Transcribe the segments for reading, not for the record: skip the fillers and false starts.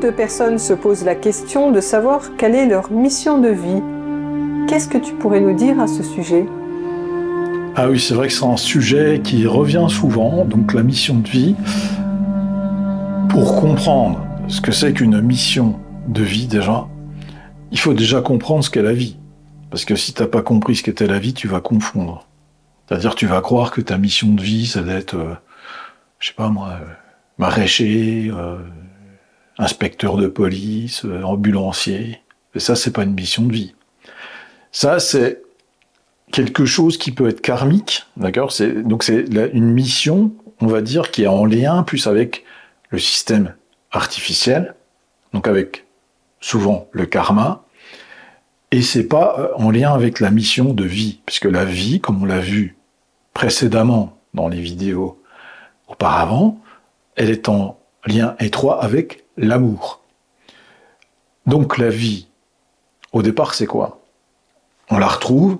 de personnes se posent la question de savoir quelle est leur mission de vie. Qu'est-ce que tu pourrais nous dire à ce sujet? Ah oui, c'est vrai que c'est un sujet qui revient souvent, donc la mission de vie. Pour comprendre ce que c'est qu'une mission de vie déjà, il faut déjà comprendre ce qu'est la vie. Parce que si tu n'as pas compris ce qu'était la vie, tu vas confondre. C'est-à-dire tu vas croire que ta mission de vie, ça doit être, je sais pas moi, maraîcher, inspecteur de police, ambulancier. Et ça, c'est pas une mission de vie. Ça, c'est quelque chose qui peut être karmique, d'accord? Donc c'est une mission, on va dire, qui est en lien plus avec le système artificiel, donc avec souvent le karma, et c'est pas en lien avec la mission de vie, puisque la vie, comme on l'a vu précédemment dans les vidéos auparavant, elle est en lien étroit avec l'amour. Donc la vie, au départ, c'est quoi? On la retrouve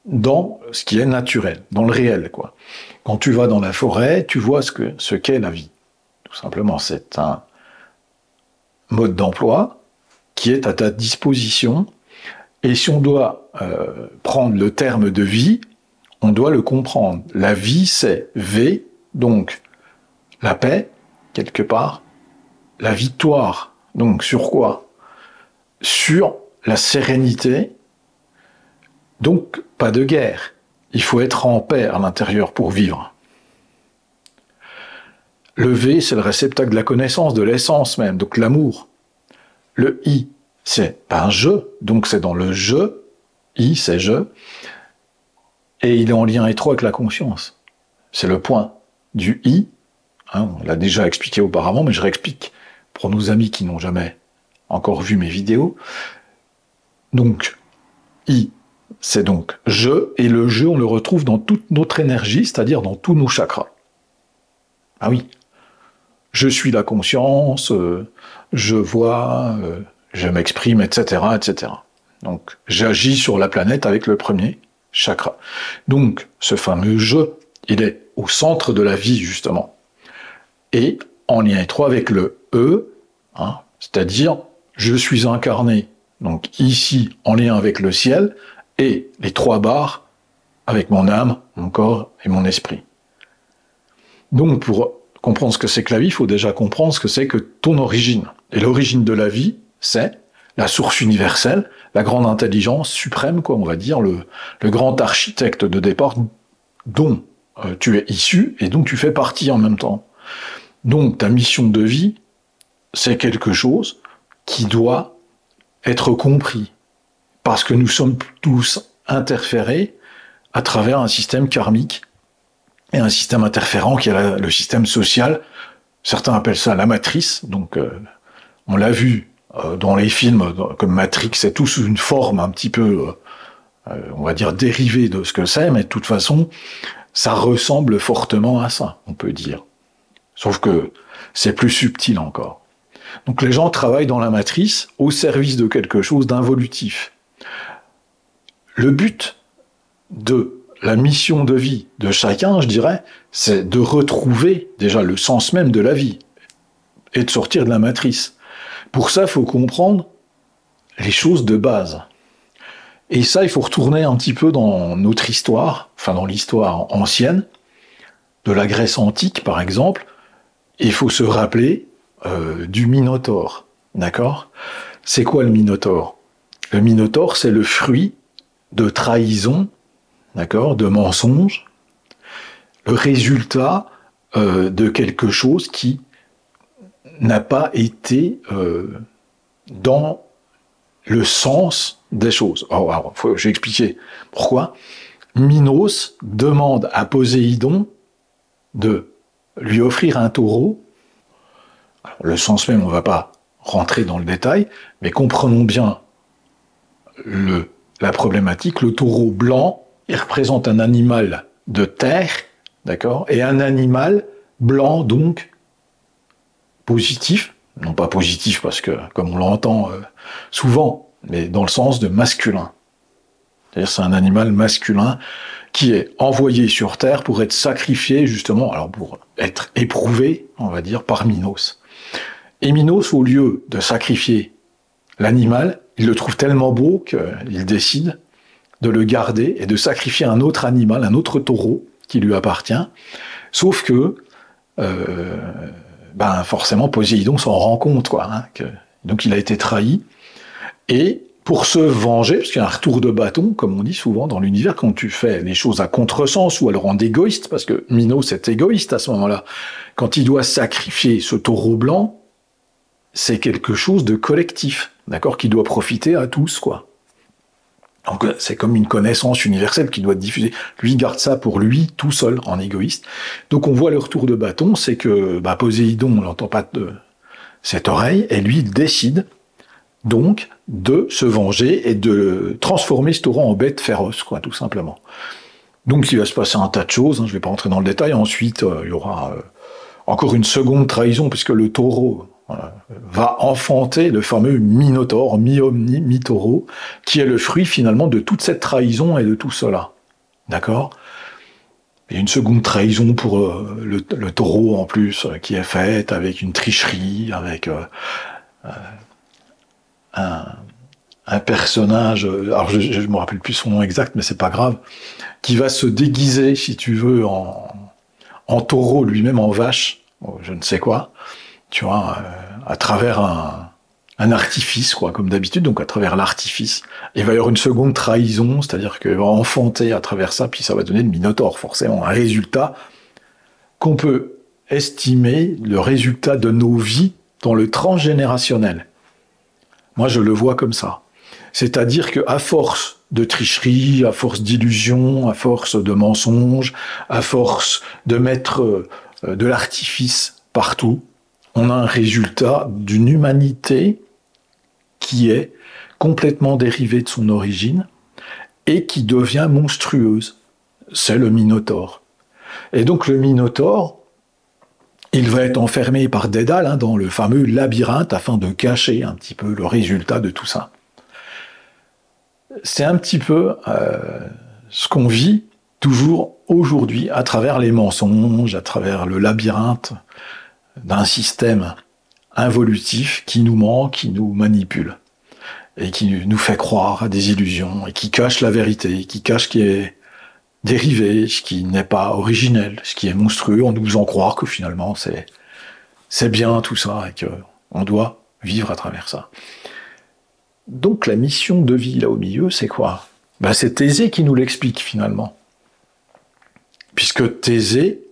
dans ce qui est naturel, dans le réel, quoi. Quand tu vas dans la forêt, tu vois ce qu'est la vie. Tout simplement, c'est un mode d'emploi qui est à ta disposition. Et si on doit prendre le terme de vie, on doit le comprendre. La vie, c'est V, donc la paix, quelque part, la victoire. Donc sur quoi? Sur la sérénité. Donc pas de guerre. Il faut être en paix à l'intérieur pour vivre. Le V, c'est le réceptacle de la connaissance, de l'essence même, donc l'amour. Le I, c'est un je, donc c'est dans le je. I, c'est je. Et il est en lien étroit avec la conscience. C'est le point du I. Hein, on l'a déjà expliqué auparavant, mais je réexplique pour nos amis qui n'ont jamais encore vu mes vidéos. Donc, I, c'est donc je, et le je, on le retrouve dans toute notre énergie, c'est-à-dire dans tous nos chakras. Ah oui. Je suis la conscience, je vois, je m'exprime, etc., etc. Donc, j'agis sur la planète avec le premier chakra. Donc, ce fameux je, il est au centre de la vie, justement. Et en lien étroit avec le E, hein, c'est-à-dire, je suis incarné, donc ici, en lien avec le ciel, et les 3 barres avec mon âme, mon corps et mon esprit. Donc, pour comprendre ce que c'est que la vie, il faut déjà comprendre ce que c'est que ton origine. Et l'origine de la vie, c'est la source universelle, la grande intelligence suprême, quoi, on va dire, le grand architecte de départ dont tu es issu et dont tu fais partie en même temps. Donc, ta mission de vie, c'est quelque chose qui doit être compris. Parce que nous sommes tous interférés à travers un système karmique et un système interférent qui est le système social. Certains appellent ça la matrice. Donc, on l'a vu dans les films comme Matrix, c'est tout sous une forme un petit peu, on va dire, dérivée de ce que c'est, mais de toute façon, ça ressemble fortement à ça, on peut dire. Sauf que c'est plus subtil encore. Donc les gens travaillent dans la matrice au service de quelque chose d'involutif. Le but de la mission de vie de chacun, je dirais, c'est de retrouver déjà le sens même de la vie et de sortir de la matrice. Pour ça, il faut comprendre les choses de base. Et ça, il faut retourner un petit peu dans notre histoire, enfin dans l'histoire ancienne, de la Grèce antique par exemple. Il faut se rappeler du Minotaure, d'accord? C'est quoi le Minotaure? Le Minotaure, c'est le fruit de trahison, d'accord, de mensonge, le résultat de quelque chose qui n'a pas été dans le sens des choses. Alors j'ai expliqué pourquoi. Minos demande à Poséidon de lui offrir un taureau. Alors, le sens même, on ne va pas rentrer dans le détail, mais comprenons bien la problématique. Le taureau blanc, il représente un animal de terre, d'accord, et un animal blanc, donc, positif, non pas positif parce que, comme on l'entend souvent, mais dans le sens de masculin. C'est-à-dire c'est un animal masculin qui est envoyé sur Terre pour être sacrifié, justement, alors pour être éprouvé, on va dire, par Minos. Et Minos, au lieu de sacrifier l'animal, il le trouve tellement beau qu'il décide de le garder et de sacrifier un autre animal, un autre taureau qui lui appartient. Sauf que, forcément, Poséidon s'en rend compte, quoi. Donc il a été trahi. Et pour se venger, parce qu'il y a un retour de bâton, comme on dit souvent dans l'univers, quand tu fais les choses à contresens ou alors en égoïste, parce que Minos est égoïste à ce moment-là, quand il doit sacrifier ce taureau blanc, c'est quelque chose de collectif, d'accord, qui doit profiter à tous, quoi. Donc c'est comme une connaissance universelle qui doit être diffusée. Lui garde ça pour lui, tout seul, en égoïste. Donc on voit le retour de bâton, c'est que Poséidon, on l'entend pas de cette oreille, et lui il décide donc de se venger et de transformer ce taureau en bête féroce, quoi, tout simplement. Donc il va se passer un tas de choses, je ne vais pas rentrer dans le détail. Ensuite, il y aura encore une seconde trahison, puisque le taureau va enfanter le fameux Minotaure, mi-homme, mi-taureau, qui est le fruit finalement de toute cette trahison et de tout cela. D'accord ? Il y a une seconde trahison pour le taureau en plus, qui est faite avec une tricherie, avec un personnage, alors je me rappelle plus son nom exact, mais c'est pas grave, qui va se déguiser, si tu veux, en taureau, lui-même en vache, je ne sais quoi, tu vois, à travers un artifice, quoi, comme d'habitude, donc à travers l'artifice. Il va y avoir une seconde trahison, c'est-à-dire qu'il va enfanter à travers ça, puis ça va donner le Minotaure, forcément, un résultat qu'on peut estimer le résultat de nos vies dans le transgénérationnel. Moi, je le vois comme ça. C'est-à-dire qu'à force de tricherie, à force d'illusion, à force de mensonges, à force de mettre de l'artifice partout, on a un résultat d'une humanité qui est complètement dérivée de son origine et qui devient monstrueuse. C'est le Minotaure. Et donc le Minotaure, il va être enfermé par Dédale dans le fameux labyrinthe afin de cacher un petit peu le résultat de tout ça. C'est un petit peu ce qu'on vit toujours aujourd'hui à travers les mensonges, à travers le labyrinthe d'un système involutif qui nous ment, qui nous manipule et qui nous fait croire à des illusions et qui cache la vérité, qui cache ce qui est dérivé, ce qui n'est pas originel, ce qui est monstrueux, en nous faisant croire que finalement c'est bien tout ça et qu'on doit vivre à travers ça. Donc la mission de vie là au milieu, c'est quoi ? C'est Thésée qui nous l'explique finalement. Puisque Thésée,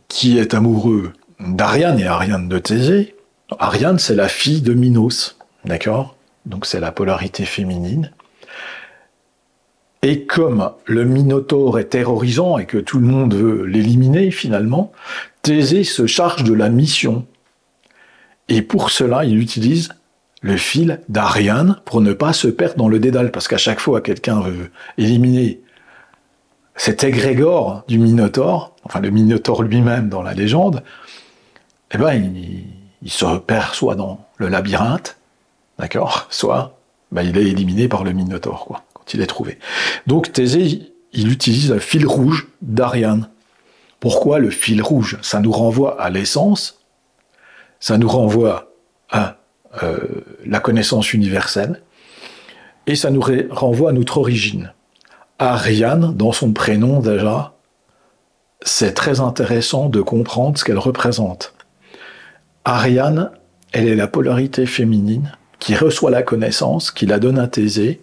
qui est amoureux d'Ariane et Ariane de Thésée, Ariane c'est la fille de Minos, d'accord ? Donc c'est la polarité féminine. Et comme le Minotaure est terrorisant et que tout le monde veut l'éliminer finalement, Thésée se charge de la mission. Et pour cela, il utilise le fil d'Ariane pour ne pas se perdre dans le dédale, parce qu'à chaque fois quelqu'un veut éliminer cet égrégore du Minotaure, enfin le Minotaure lui-même dans la légende, il se perd soit dans le labyrinthe, d'accord, soit il est éliminé par le Minotaure, quoi, quand il est trouvé. Donc Thésée, il utilise le fil rouge d'Ariane. Pourquoi le fil rouge ? Ça nous renvoie à l'essence, ça nous renvoie à la connaissance universelle, et ça nous renvoie à notre origine. Ariane, dans son prénom déjà, c'est très intéressant de comprendre ce qu'elle représente. Ariane, elle est la polarité féminine qui reçoit la connaissance, qui la donne à Thésée,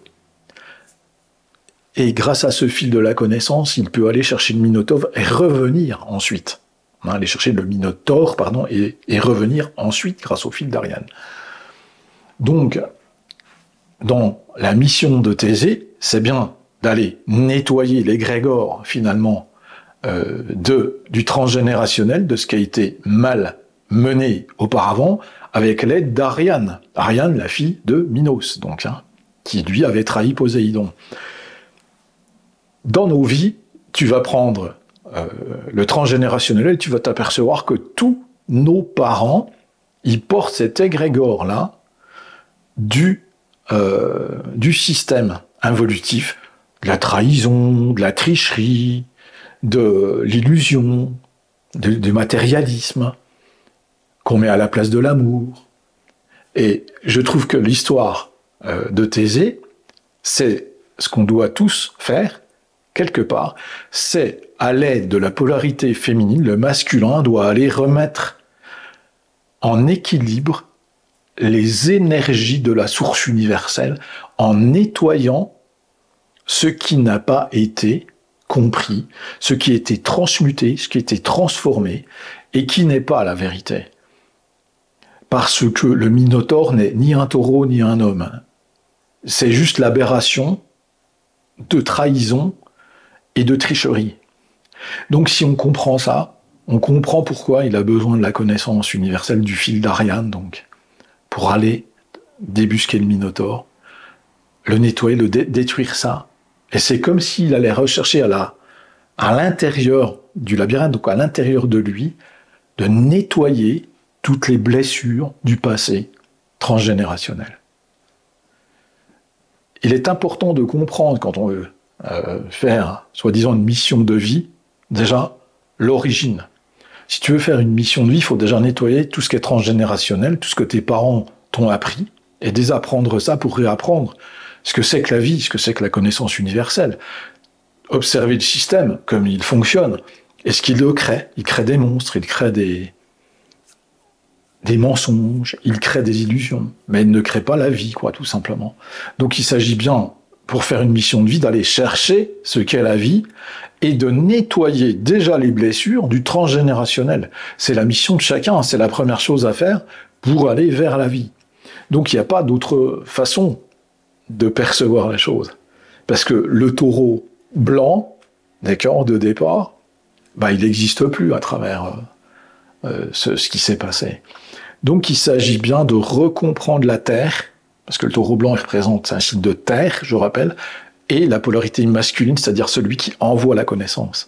et grâce à ce fil de la connaissance, il peut aller chercher le Minotaure et revenir ensuite. Aller chercher le Minotaure, et revenir ensuite grâce au fil d'Ariane. Donc, dans la mission de Thésée, c'est bien d'aller nettoyer l'égrégore, finalement, du transgénérationnel, de ce qui a été mal mené auparavant, avec l'aide d'Ariane. Ariane, la fille de Minos, donc, qui lui avait trahi Poséidon. Dans nos vies, tu vas prendre le transgénérationnel et tu vas t'apercevoir que tous nos parents, ils portent cet égrégore-là du système involutif, de la trahison, de la tricherie, de l'illusion, du matérialisme. qu'on met à la place de l'amour. Et je trouve que l'histoire de Thésée, c'est ce qu'on doit tous faire, quelque part, c'est à l'aide de la polarité féminine, le masculin doit aller remettre en équilibre les énergies de la source universelle en nettoyant ce qui n'a pas été compris, ce qui a été transmuté, ce qui a été transformé et qui n'est pas la vérité. Parce que le Minotaure n'est ni un taureau ni un homme. C'est juste l'aberration de trahison et de tricherie. Donc si on comprend ça, on comprend pourquoi il a besoin de la connaissance universelle du fil d'Ariane, donc, pour aller débusquer le Minotaure, le nettoyer, le détruire ça. Et c'est comme s'il allait rechercher à l'intérieur du labyrinthe, donc à l'intérieur de lui, de nettoyer toutes les blessures du passé transgénérationnel. Il est important de comprendre, quand on veut faire, soi-disant, une mission de vie, déjà, l'origine. Si tu veux faire une mission de vie, il faut déjà nettoyer tout ce qui est transgénérationnel, tout ce que tes parents t'ont appris, et désapprendre ça pour réapprendre ce que c'est que la vie, ce que c'est que la connaissance universelle. Observer le système, comme il fonctionne, et ce qu'il le crée. Il crée des monstres, il crée des mensonges, il crée des illusions, mais il ne crée pas la vie, quoi, tout simplement. Donc il s'agit bien, pour faire une mission de vie, d'aller chercher ce qu'est la vie et de nettoyer déjà les blessures du transgénérationnel. C'est la mission de chacun, c'est la première chose à faire pour aller vers la vie. Donc il n'y a pas d'autre façon de percevoir les choses. Parce que le taureau blanc, d'accord, de départ, il n'existe plus à travers ce qui s'est passé. Donc il s'agit bien de recomprendre la Terre, parce que le taureau blanc représente un signe de terre, je rappelle, et la polarité masculine, c'est-à-dire celui qui envoie la connaissance.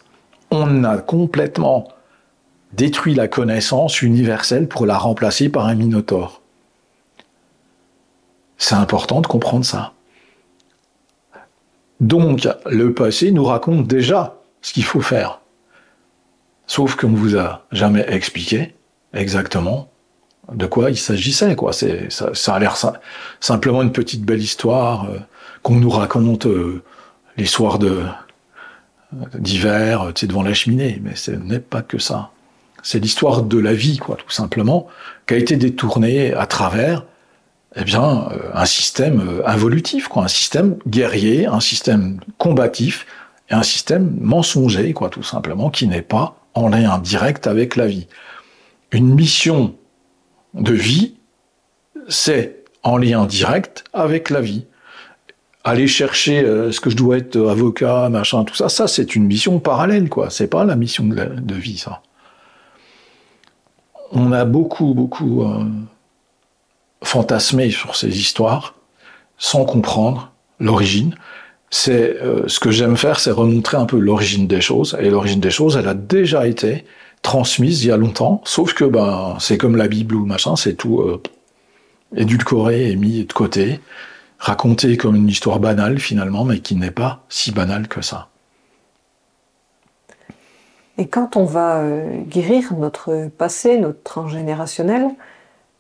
On a complètement détruit la connaissance universelle pour la remplacer par un minotaure. C'est important de comprendre ça. Donc, le passé nous raconte déjà ce qu'il faut faire. Sauf qu'on ne vous a jamais expliqué exactement de quoi il s'agissait, quoi. Ça a l'air simplement une petite belle histoire qu'on nous raconte les soirs d'hiver, devant la cheminée. Mais ce n'est pas que ça. C'est l'histoire de la vie, quoi, tout simplement, qui a été détournée à travers un système involutif, quoi, un système guerrier, un système combatif, et un système mensonger, quoi, tout simplement, qui n'est pas en lien direct avec la vie. Une mission de vie, c'est en lien direct avec la vie. Aller chercher est-ce que je dois être avocat, machin, tout ça, ça c'est une mission parallèle, quoi. C'est pas la mission de vie, ça. On a beaucoup fantasmé sur ces histoires, sans comprendre l'origine. C'est ce que j'aime faire, c'est remontrer un peu l'origine des choses. Et l'origine des choses, elle a déjà été transmise il y a longtemps, sauf que c'est comme la Bible ou machin, c'est tout édulcoré et mis de côté, raconté comme une histoire banale finalement, mais qui n'est pas si banale que ça. Et quand on va guérir notre passé, notre transgénérationnel,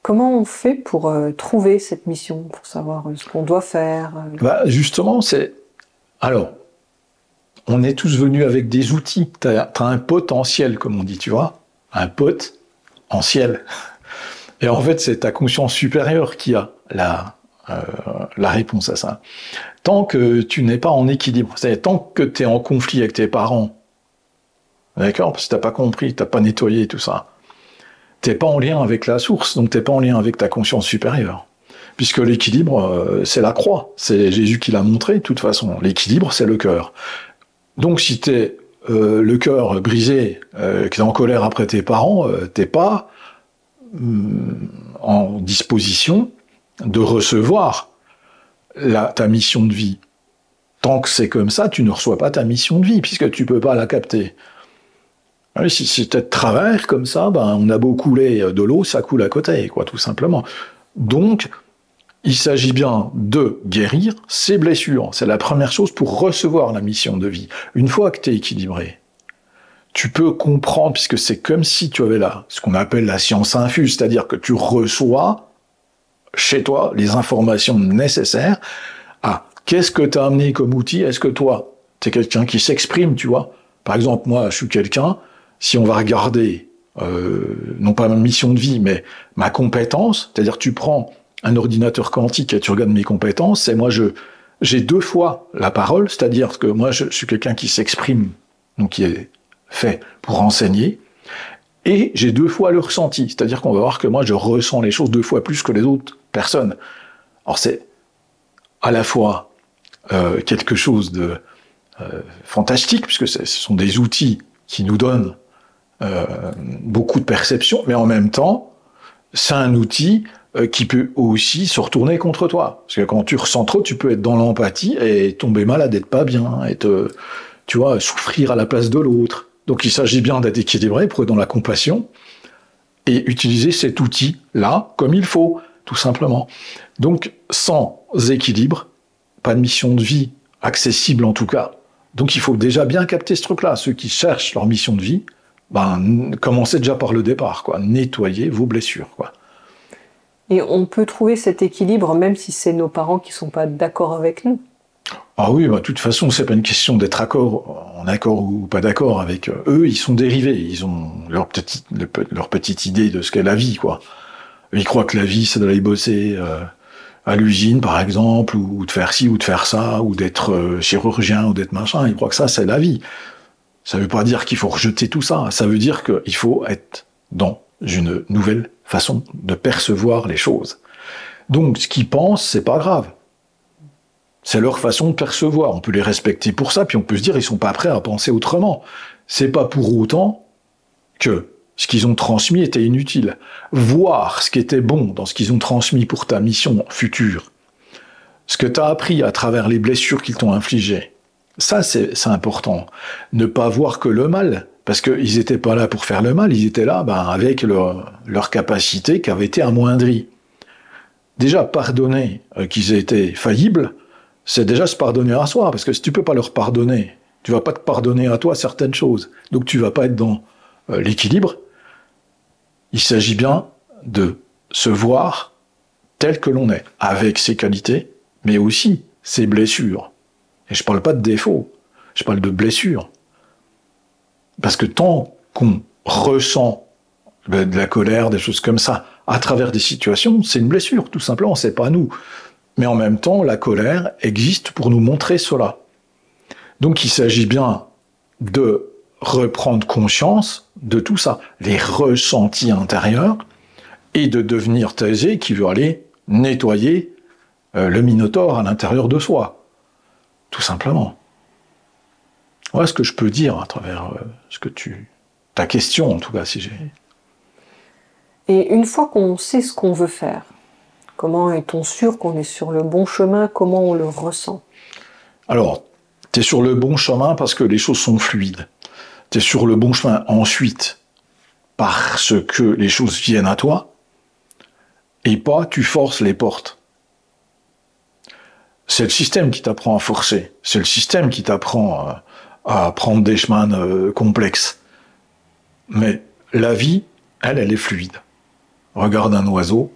comment on fait pour trouver cette mission, pour savoir ce qu'on doit faire Justement, alors, on est tous venus avec des outils. T'as un potentiel, comme on dit, tu vois, un potentiel. Et en fait, c'est ta conscience supérieure qui a la réponse à ça. Tant que tu n'es pas en équilibre, c'est-à-dire tant que tu es en conflit avec tes parents, d'accord, parce que t'as pas compris, t'as pas nettoyé tout ça, t'es pas en lien avec la source, donc t'es pas en lien avec ta conscience supérieure. Puisque l'équilibre, c'est la croix. C'est Jésus qui l'a montré, de toute façon. L'équilibre, c'est le cœur. Donc, si t'es le cœur brisé, qui est en colère après tes parents, t'es pas en disposition de recevoir ta mission de vie. Tant que c'est comme ça, tu ne reçois pas ta mission de vie, puisque tu peux pas la capter. Si c'était de travers, comme ça, on a beau couler de l'eau, ça coule à côté, quoi, tout simplement. Donc, il s'agit bien de guérir ces blessures. C'est la première chose pour recevoir la mission de vie. Une fois que tu es équilibré, tu peux comprendre, puisque c'est comme si tu avais là ce qu'on appelle la science infuse, c'est-à-dire que tu reçois chez toi les informations nécessaires à qu'est-ce que tu as amené comme outil, est-ce que toi, tu es quelqu'un qui s'exprime, tu vois. Par exemple, moi, je suis quelqu'un, si on va regarder, non pas ma mission de vie, mais ma compétence, c'est-à-dire tu prends un ordinateur quantique et tu regardes mes compétences, et moi, j'ai 2 fois la parole, c'est-à-dire que moi, je suis quelqu'un qui s'exprime, donc qui est fait pour enseigner, et j'ai 2 fois le ressenti, c'est-à-dire qu'on va voir que moi, je ressens les choses 2 fois plus que les autres personnes. Alors c'est à la fois quelque chose de fantastique, puisque ce sont des outils qui nous donnent beaucoup de perception, mais en même temps, c'est un outil qui peut aussi se retourner contre toi. Parce que quand tu ressens trop, tu peux être dans l'empathie et tomber malade, être pas bien, tu vois, souffrir à la place de l'autre. Donc il s'agit bien d'être équilibré pour être dans la compassion et utiliser cet outil-là comme il faut, tout simplement. Donc sans équilibre, pas de mission de vie accessible en tout cas. Donc il faut déjà bien capter ce truc-là. Ceux qui cherchent leur mission de vie, commencez déjà par le départ, quoi. Nettoyez vos blessures, quoi. Et on peut trouver cet équilibre même si c'est nos parents qui sont pas d'accord avec nous. Ah oui, de toute façon, c'est pas une question d'être en accord ou pas d'accord avec eux. Ils sont dérivés. Ils ont leur petite idée de ce qu'est la vie, quoi. Ils croient que la vie, c'est d'aller bosser à l'usine, par exemple, ou de faire ci ou de faire ça, ou d'être chirurgien ou d'être machin. Ils croient que ça, c'est la vie. Ça veut pas dire qu'il faut rejeter tout ça. Ça veut dire qu'il faut être dans une nouvelle façon de percevoir les choses. Donc, ce qu'ils pensent, c'est pas grave. C'est leur façon de percevoir. On peut les respecter pour ça, puis on peut se dire ils sont pas prêts à penser autrement. C'est pas pour autant que ce qu'ils ont transmis était inutile. Voir ce qui était bon dans ce qu'ils ont transmis pour ta mission future, ce que tu as appris à travers les blessures qu'ils t'ont infligées, ça c'est important. Ne pas voir que le mal, parce qu'ils n'étaient pas là pour faire le mal, ils étaient là avec leur capacité qui avait été amoindrie. Déjà, pardonner qu'ils aient été faillibles, c'est déjà se pardonner à soi, parce que si tu peux pas leur pardonner, tu vas pas te pardonner à toi certaines choses, donc tu vas pas être dans l'équilibre. Il s'agit bien de se voir tel que l'on est, avec ses qualités, mais aussi ses blessures. Et je parle pas de défauts, je parle de blessures. Parce que tant qu'on ressent de la colère, des choses comme ça, à travers des situations, c'est une blessure, tout simplement, c'est pas nous. Mais en même temps, la colère existe pour nous montrer cela. Donc il s'agit bien de reprendre conscience de tout ça, les ressentis intérieurs, et de devenir Thésée qui veut aller nettoyer le Minotaure à l'intérieur de soi. Tout simplement. Voilà ce que je peux dire à travers ta question, en tout cas, si j'ai... Et une fois qu'on sait ce qu'on veut faire, comment est-on sûr qu'on est sur le bon chemin? Comment on le ressent? Alors, tu es sur le bon chemin parce que les choses sont fluides. Tu es sur le bon chemin ensuite parce que les choses viennent à toi et pas tu forces les portes. C'est le système qui t'apprend à forcer. C'est le système qui t'apprend à prendre des chemins complexes. Mais la vie, elle est fluide. Regarde un oiseau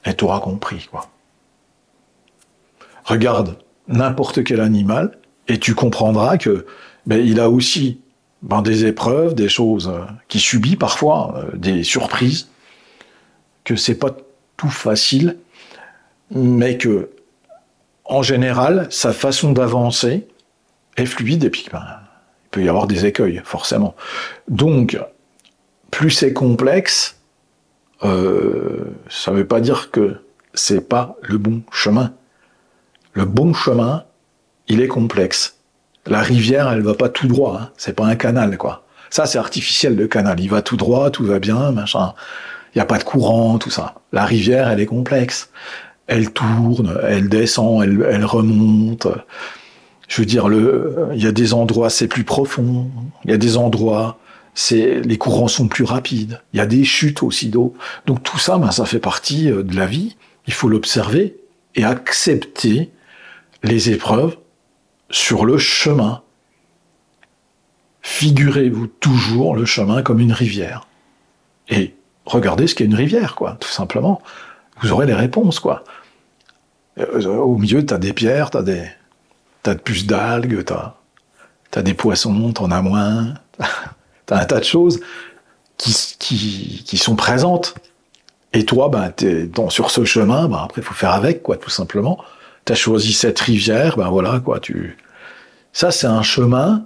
et tu auras compris, quoi. Regarde n'importe quel animal et tu comprendras que il a aussi des épreuves, des choses qu'il subit parfois, des surprises, que c'est pas tout facile, mais que en général, sa façon d'avancer est fluide et puis il peut y avoir des écueils, forcément. Donc, plus c'est complexe, ça ne veut pas dire que c'est pas le bon chemin. Le bon chemin, il est complexe. La rivière, elle va pas tout droit, hein. C'est pas un canal, quoi. Ça, c'est artificiel, le canal. Il va tout droit, tout va bien, machin. Il n'y a pas de courant, tout ça. La rivière, elle est complexe. Elle tourne, elle descend, elle remonte. Je veux dire, il y a des endroits, c'est plus profond. Il y a des endroits, les courants sont plus rapides. Il y a des chutes aussi d'eau. Donc tout ça, ça fait partie de la vie. Il faut l'observer et accepter les épreuves sur le chemin. figurez-vous toujours le chemin comme une rivière. Et regardez ce qu'est une rivière, quoi, tout simplement. Vous aurez les réponses, quoi. Au milieu, t'as des pierres, t'as de puces d'algues, t'as des poissons, t'en as moins, t'as un tas de choses qui sont présentes. Et toi, ben, sur ce chemin, ben, après, il faut faire avec, quoi, tout simplement. T'as choisi cette rivière, ben voilà, quoi, ça, c'est un chemin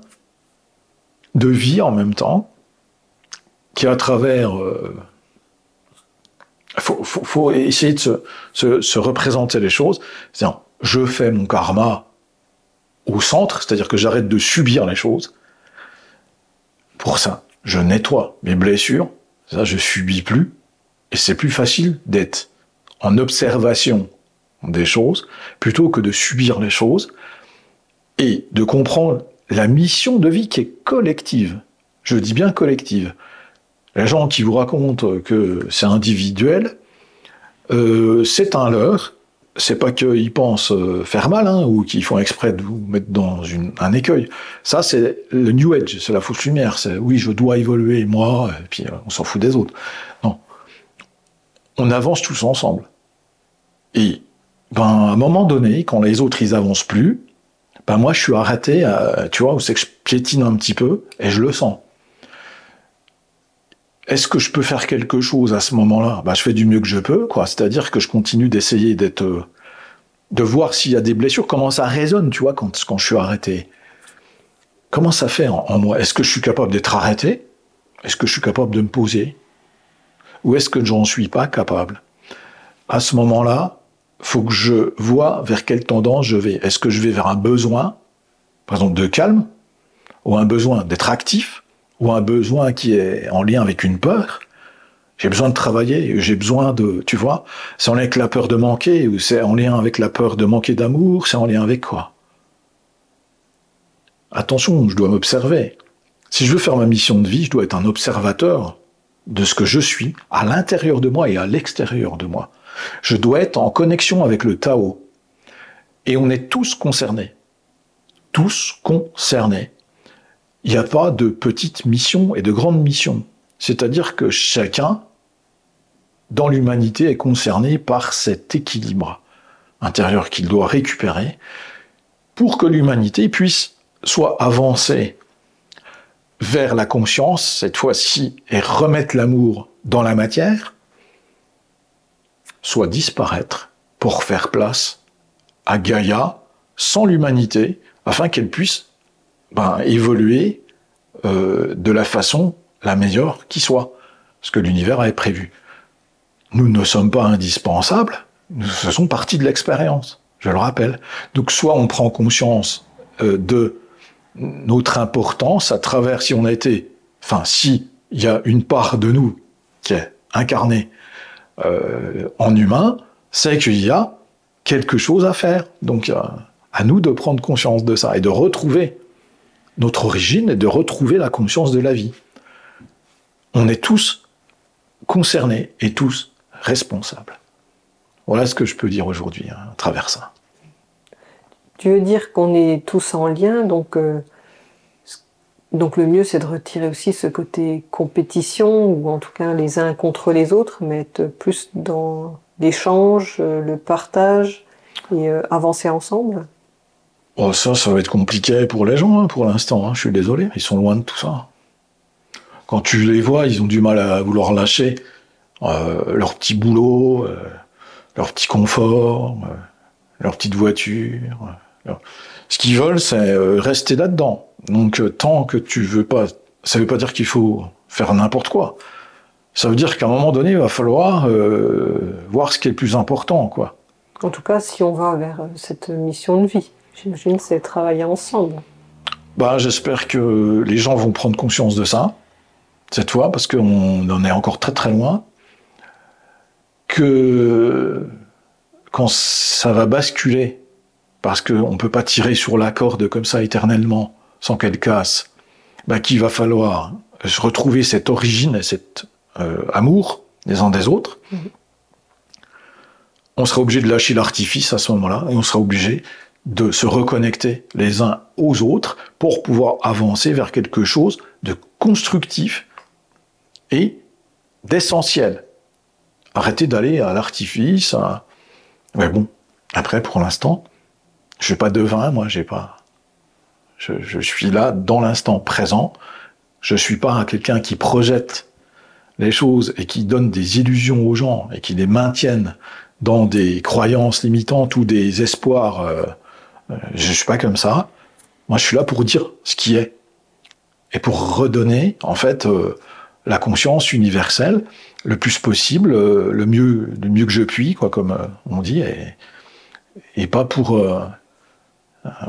de vie en même temps, qui à travers... faut essayer de se représenter les choses. C'est-à-dire, je fais mon karma au centre, c'est-à-dire que j'arrête de subir les choses. Pour ça, je nettoie mes blessures, ça, je subis plus, et c'est plus facile d'être en observation des choses, plutôt que de subir les choses, et de comprendre la mission de vie qui est collective. Je dis bien collective. Les gens qui vous racontent que c'est individuel, c'est un leurre. C'est pas qu'ils pensent faire mal, hein, ou qu'ils font exprès de vous mettre dans un écueil. Ça, c'est le New Age, c'est la fausse lumière. C'est oui, je dois évoluer, moi, et puis on s'en fout des autres. Non. On avance tous ensemble. Et ben, à un moment donné, quand les autres, ils avancent plus, ben moi, je suis arrêté, tu vois, où c'est que je piétine un petit peu, et je le sens. Est-ce que je peux faire quelque chose à ce moment-là? Ben, je fais du mieux que je peux, quoi. C'est-à-dire que je continue d'essayer de voir s'il y a des blessures, comment ça résonne, tu vois, quand je suis arrêté. Comment ça fait en moi? Est-ce que je suis capable d'être arrêté? Est-ce que je suis capable de me poser? Ou est-ce que j'en suis pas capable? À ce moment-là, faut que je vois vers quelle tendance je vais. Est-ce que je vais vers un besoin, par exemple, de calme, ou un besoin d'être actif, ou un besoin qui est en lien avec une peur? J'ai besoin de travailler, j'ai besoin de... Tu vois, c'est en lien avec la peur de manquer, ou c'est en lien avec la peur de manquer d'amour, c'est en lien avec quoi? Attention, je dois m'observer. Si je veux faire ma mission de vie, je dois être un observateur de ce que je suis, à l'intérieur de moi et à l'extérieur de moi. Je dois être en connexion avec le Tao. Et on est tous concernés. Tous concernés. Il n'y a pas de petites missions et de grandes missions. C'est-à-dire que chacun, dans l'humanité, est concerné par cet équilibre intérieur qu'il doit récupérer pour que l'humanité puisse soit avancer vers la conscience, cette fois-ci, et remettre l'amour dans la matière, soit disparaître pour faire place à Gaïa sans l'humanité, afin qu'elle puisse évoluer de la façon la meilleure qui soit, ce que l'univers avait prévu. Nous ne sommes pas indispensables, nous faisons partie de l'expérience, je le rappelle. Donc soit on prend conscience de notre importance à travers si il y a une part de nous qui est incarnée en humain, c'est qu'il y a quelque chose à faire. Donc à nous de prendre conscience de ça et de retrouver notre origine et de retrouver la conscience de la vie. On est tous concernés et tous responsables. Voilà ce que je peux dire aujourd'hui à travers ça. Tu veux dire qu'on est tous en lien, donc le mieux c'est de retirer aussi ce côté compétition, ou en tout cas les uns contre les autres, mais être plus dans l'échange, le partage et avancer ensemble? Oh, ça va être compliqué pour les gens, pour l'instant, je suis désolé, ils sont loin de tout ça. Quand tu les vois, ils ont du mal à vouloir lâcher leur petit boulot, leur petit confort, leur petite voiture. Ce qu'ils veulent, c'est rester là-dedans. Donc, tant que tu veux pas... Ça veut pas dire qu'il faut faire n'importe quoi. Ça veut dire qu'à un moment donné, il va falloir voir ce qui est le plus important, quoi. En tout cas, si on va vers cette mission de vie, j'imagine, c'est travailler ensemble. J'espère que les gens vont prendre conscience de ça, cette fois, parce qu'on en est encore très très loin. Que quand ça va basculer, parce qu'on ne peut pas tirer sur la corde comme ça éternellement, sans qu'elle casse, qu'il va falloir retrouver cette origine et cet amour des uns des autres. On sera obligé de lâcher l'artifice à ce moment-là, et on sera obligé de se reconnecter les uns aux autres pour pouvoir avancer vers quelque chose de constructif et d'essentiel. Arrêtez d'aller à l'artifice. Mais bon, après, pour l'instant, je suis pas devin, moi, j'ai pas... Je suis là dans l'instant présent. Je suis pas quelqu'un qui projette les choses et qui donne des illusions aux gens et qui les maintiennent dans des croyances limitantes ou des espoirs. Je suis pas comme ça. Moi, je suis là pour dire ce qui est et pour redonner, en fait, la conscience universelle le plus possible, le mieux que je puis, quoi, comme on dit, et pas pour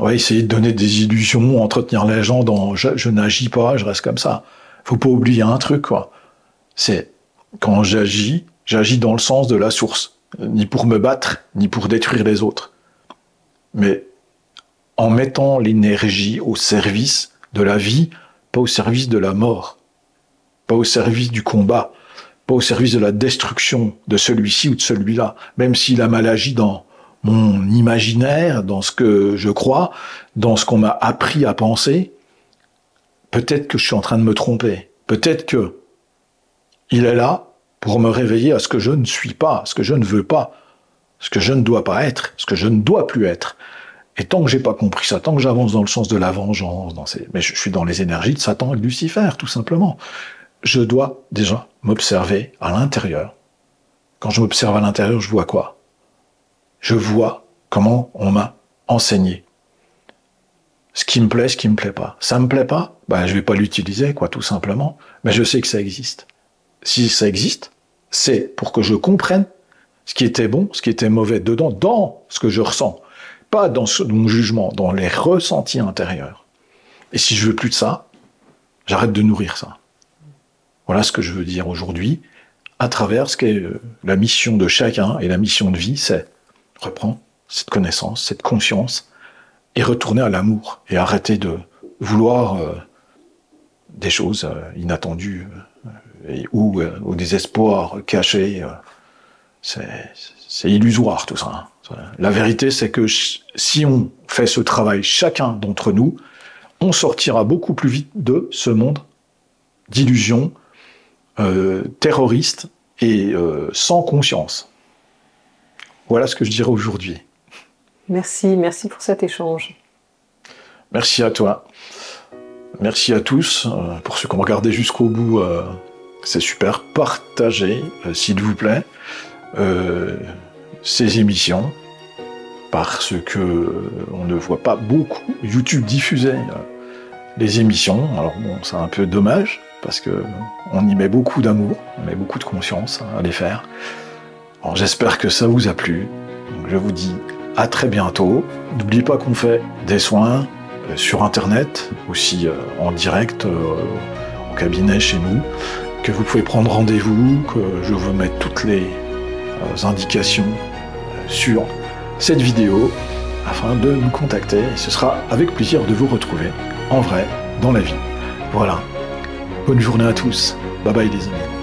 essayer de donner des illusions, entretenir les gens dans je n'agis pas, je reste comme ça. Faut pas oublier un truc, quoi. C'est quand j'agis dans le sens de la source, ni pour me battre, ni pour détruire les autres, mais en mettant l'énergie au service de la vie, pas au service de la mort, pas au service du combat, pas au service de la destruction de celui-ci ou de celui-là, même s'il a mal agi dans mon imaginaire, dans ce que je crois, dans ce qu'on m'a appris à penser. Peut-être que je suis en train de me tromper, peut-être que il est là pour me réveiller à ce que je ne suis pas, ce que je ne veux pas, ce que je ne dois pas être, ce que je ne dois plus être. Et tant que j'ai pas compris ça, tant que j'avance dans le sens de la vengeance, mais je suis dans les énergies de Satan et de Lucifer, tout simplement. Je dois déjà m'observer à l'intérieur. Quand je m'observe à l'intérieur, je vois quoi? Je vois comment on m'a enseigné. Ce qui me plaît, ce qui me plaît pas. Ça me plaît pas? Je vais pas l'utiliser, quoi, tout simplement. Mais je sais que ça existe. Si ça existe, c'est pour que je comprenne ce qui était bon, ce qui était mauvais dedans, dans ce que je ressens. Pas dans mon jugement, dans les ressentis intérieurs. Et si je veux plus de ça, j'arrête de nourrir ça. Voilà ce que je veux dire aujourd'hui, à travers ce qu'est la mission de chacun, et la mission de vie, c'est reprendre cette connaissance, cette conscience, et retourner à l'amour, et arrêter de vouloir des choses inattendues, ou des espoirs cachés. C'est illusoire tout ça. La vérité, c'est que si on fait ce travail, chacun d'entre nous, on sortira beaucoup plus vite de ce monde d'illusions, terroristes et sans conscience. Voilà ce que je dirais aujourd'hui. Merci pour cet échange. Merci à toi. Merci à tous. Pour ceux qui ont regardé jusqu'au bout, c'est super. Partagez, s'il vous plaît, ces émissions, parce que on ne voit pas beaucoup YouTube diffuser les émissions. Alors bon, c'est un peu dommage, parce que on y met beaucoup d'amour, on met beaucoup de conscience à les faire. Alors j'espère que ça vous a plu. Donc, je vous dis à très bientôt. N'oubliez pas qu'on fait des soins sur Internet, aussi en direct au cabinet chez nous, que vous pouvez prendre rendez-vous, que je vous mette toutes les indications sur cette vidéo afin de nous contacter. Et ce sera avec plaisir de vous retrouver en vrai, dans la vie. Voilà. Bonne journée à tous. Bye bye les amis.